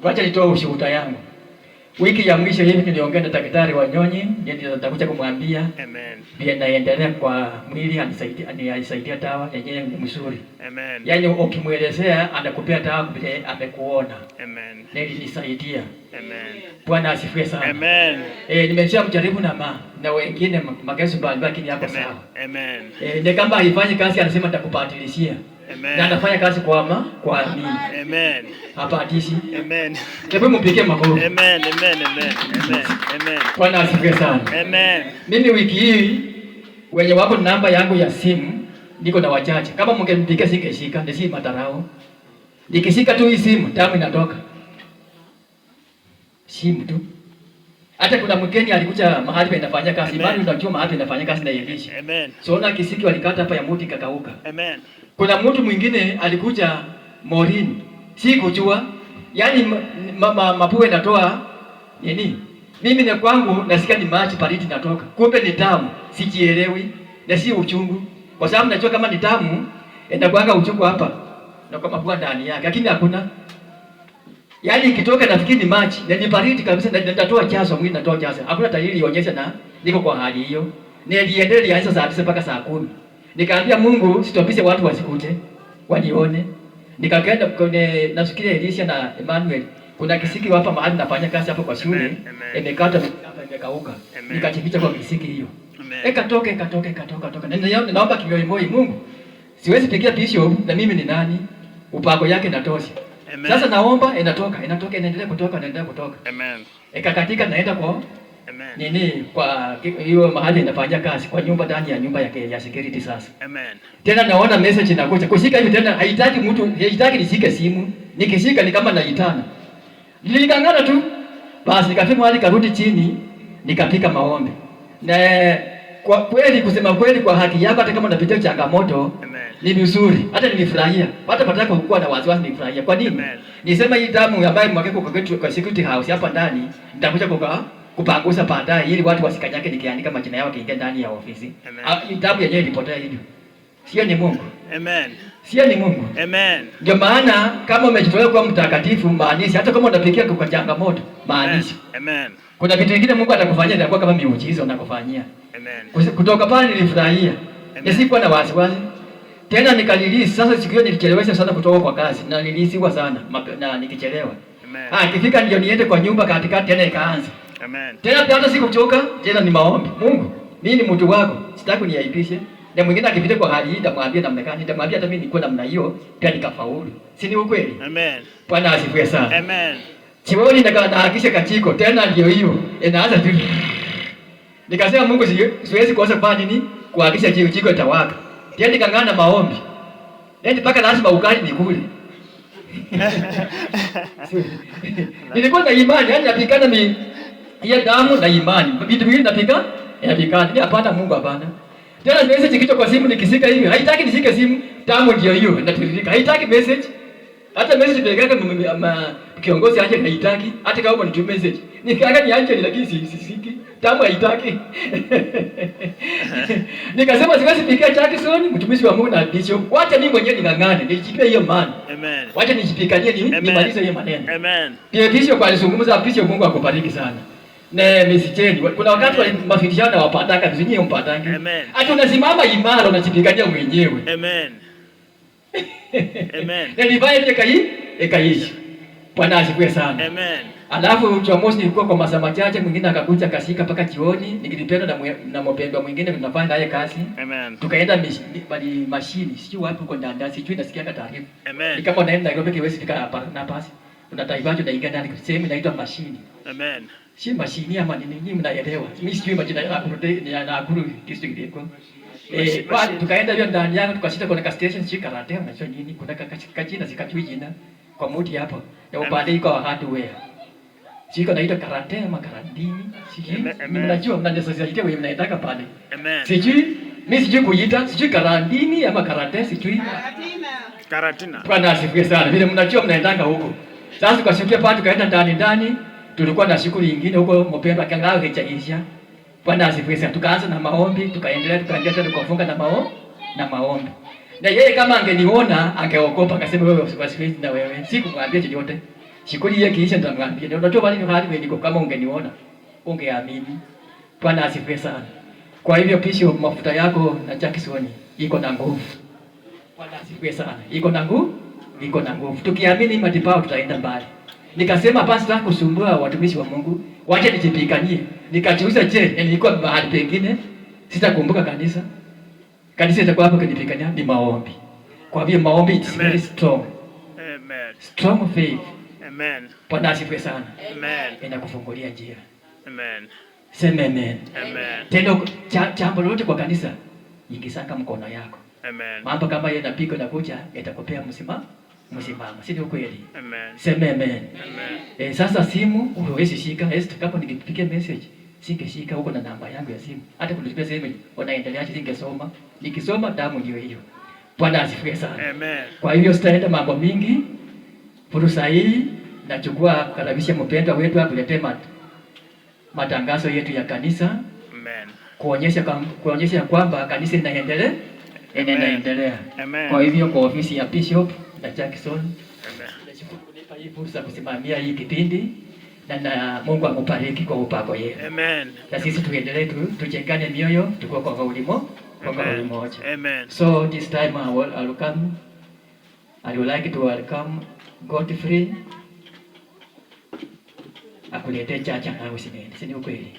Wacha nitoe ushuhuda yangu. Wiki ya mwisho hivi niliongea na daktari wa nyonyi, ndio nitakuja kumwambia. Amen. Pia naendelea kwa mwili anisaidia dawa yenyewe mzuri. Amen. Yaani ukimwelezea anakupea dawa vile amekuona. Amen. Nilisaidia. Amen. Bwana asifiwe sana. Amen. Nimesha mjaribu na wengine magesi mbalimbali yako sawa. Amen. Ni kama haifanyi kazi anasema nitakupatilishia. Amen. Na anafanya kazi kwa nini? Amen. Hapa atishi. Amen. Hebu mpige makofi. Amen. Amen. Amen. Amen. Amen. Bwana asifiwe sana. Amen. Mimi wiki hii wenye wako namba yangu ya simu niko na wachache. Kama mngenipigia singeshika, nisi matarao. Nikishika tu hii simu, damu inatoka. Simu tu. Hata kuna mgeni alikuja mahali penafanya kazi, bali unajua mahali penafanya kazi na Elisha. Amen. So na kisiki walikata hapa ya muti kakauka. Amen. Kuna mtu mwingine alikuja Morini. Si kujua. Yaani mapua inatoa nini? Mimi na kwangu nasikia ni maji baridi natoka. Kumbe ni tamu, sijielewi na si uchungu. Kwa sababu najua kama ni tamu, inakuanga uchungu hapa. Na kama mapua ndani yake, lakini hakuna. Yaani ikitoka nafikiri ni maji, na ni baridi kabisa na nitatoa jasho, mwili natoa jasho. Hakuna dalili ionyesha na niko kwa hali hiyo. Niliendelea saa 9 mpaka saa 10. Nikaambia Mungu sitopishe watu wasikuje, wanione. Nikaenda kwenye nasikia Elisha na Emmanuel. Kuna kisiki hapa mahali nafanya kazi hapo kwa shule. Imekata hapa imekauka. Nikachificha kwa kisiki hiyo. Katoka. Na naomba kimoyo Mungu. Siwezi pigia bishop na mimi ni nani? Upako yake natosha. Sasa naomba inatoka inaendelea kutoka. Amen. Ikakatika naenda kwa nini kwa hiyo mahali inafanya kazi kwa nyumba ndani ya nyumba ya security sasa. Amen. Tena naona message inakuja. Kushika hivi tena haitaki mtu, haitaki nishike simu. Nikishika ni kama naitana. Nilikangana tu. Basi nikafika mahali karudi chini, nikapika maombi. Na kwa kweli kusema kweli kwa haki yako hata kama unapitia changamoto ni vizuri. Hata nilifurahia. Hata pataka kuwa na wasiwasi nilifurahia. Kwa nini? Nisema hii damu ambayo mwakeko kwa security house hapa ndani nitakuja kupangusa baadaye ili watu wasikanyake nikiandika majina yao kiingia ndani ya ofisi. Damu yenyewe ilipotea hivyo. Sio ni Mungu. Amen. Sio ni Mungu. Amen. Ndio maana kama umejitolea kuwa mtakatifu maanisha hata kama unapikia kwa changamoto maanisha. Amen. Kuna vitu vingine Mungu atakufanyia itakuwa kama miujiza unakofanyia. Amen. Kutoka pale nilifurahia. Nisikuwa na wasiwasi. Tena nikalilisi sasa siku hiyo nilichelewesha sana kutoka kwa kazi na nilisiwa sana na nikichelewa. Amen. Ikifika ndio niende kwa nyumba katikati tena ikaanza. Amen. Tena hata sikuchoka, tena ni maombi. Mungu, mimi ni mtu wako, sitaki uniaibishe. Na mwingine akipita kwa hali hii nitamwambia namna gani? Nitamwambia hata mimi niko namna hiyo, pia nikafaulu. Si ni ukweli? Amen. Bwana asifiwe sana. Amen. Chioni nahakisha katiko, tena ndio hiyo. Inaanza tu. Nikasema Mungu siwezi kosa kufanya nini? Kuhakisha jiko itawaka. Tena nikangana maombi. Ndio mpaka lazima ukali nikule. Nilikuwa na imani, yani napikana hiyo damu na imani. Vitu vingine napika, inapikana. Ni hapana Mungu hapana. Tena message kichwa kwa simu nikisika hivi. Haitaki nishike simu, damu ndio hiyo inatiririka. Haitaki message. Hata message pelekaka kiongozi aje haitaki. Hata kama ni message. Nikaanga niache lakini sisiki. Damu haitaki. Nikasema siwezi pikia Jackson, mtumishi wa Mungu na bishop. Wacha mimi mwenyewe ningangane, nijipie hiyo maana. Amen. Wacha nijipikanie nimalize hiyo maneno. Amen. Pia bishop alizungumza, bishop Mungu akubariki sana. Na misicheni. Kuna wakati wale mafundishano wapataka vizinyi mpatange. Amen. Hata unasimama imara unajipikania mwenyewe. Amen. Amen. Na divai ikaishi. Bwana asifiwe sana. Amen. Alafu Jumamosi nilikuwa kwa masaa machache, mwingine akakuja kasika mpaka jioni, nikilipenda na mpendwa mwingine tunafanya naye kazi. Amen. Tukaenda mashini, sijui wapi uko ndani, sijui nasikia taarifa. Amen. Ni kama naenda Nairobi kiwezi fika hapa na pasi. Kuna taifacho na ingana ni sehemu inaitwa mashini. Amen. Si mashini ama nini mnaelewa. Mimi sijui majina ya Nakuru district iko. Bali tukaenda hiyo ndani yangu tukashika kuna station sijui karate na sio nini, kuna kachina sikajui jina kwa mudi hapo. Na upande iko hardware. Siko naita karate ama karandini. Sijui. Mnajua mnanyesaziaje wewe mnaitaka pale. Amen. Sijui. Mimi sijui kuita, sijui karandini ama karate, sijui. Karatina. Bwana asifiwe sana. Vile mnajua mnaendanga huko. Sasa tukashukia pale tukaenda ndani. Tulikuwa na shughuli nyingine huko mpendwa kangaa kechaisha. Bwana asifiwe sana. Tukaanza na maombi, tukaendelea tukafunga na maombi. Na yeye kama angeniona angeogopa akasema wewe usiwasiwezi na wewe. Sikumwambia chochote. Shikuli yake kisha nitamwambia. Ndio unajua bali ni hali wewe kama ungeniona ungeamini. Bwana asifiwe sana. Kwa hivyo Bishop, mafuta yako na Jackson iko na nguvu. Bwana asifiwe sana. Iko na nguvu? Iko na nguvu. Tukiamini madhabahu tutaenda mbali. Nikasema pastor kusumbua watumishi wa Mungu, wacha nijipiganie. Nikajiuliza nilikuwa mahali pengine sitakumbuka kanisa. Kanisa itakuwa hapo kunipigania ni maombi. Kwa hivyo maombi is very strong. Amen. Strong faith. Amen. Bwana asifiwe sana. Amen. Inakufungulia njia. Amen. Sema amen. Amen. Tendo jambo lolote kwa kanisa, ingisanga mkono yako. Amen. Mambo kama yeye napiko na kuja itakupea msimamo. Si ndio kweli? Amen. Sema amen. Amen. Sasa simu huwezi shika. Kama nikipigia message singeshika, huko na namba yangu ya simu. Hata kunipigia simu unaendelea singesoma. Nikisoma damu ndio hiyo. Bwana asifiwe sana. Amen. Kwa hivyo sitaenda mambo mingi. Fursa hii nachukua kukaribisha mpendwa wetu akuletee matangazo yetu ya kanisa. Amen. Kuonyesha kwamba kanisa inaendelea. Amen. Kwa hivyo kwa ofisi ya Bishop na Jackson, Amen. nashukuru kunipa hii fursa kusimamia hii kipindi na Mungu akubariki kwa upako yenu. Amen. Na sisi tuendelee tujengane mioyo, tuko kwa kauli moja. Amen. So this time I would like to welcome Godfrey akuletee chacha na usinene. Si ni ukweli?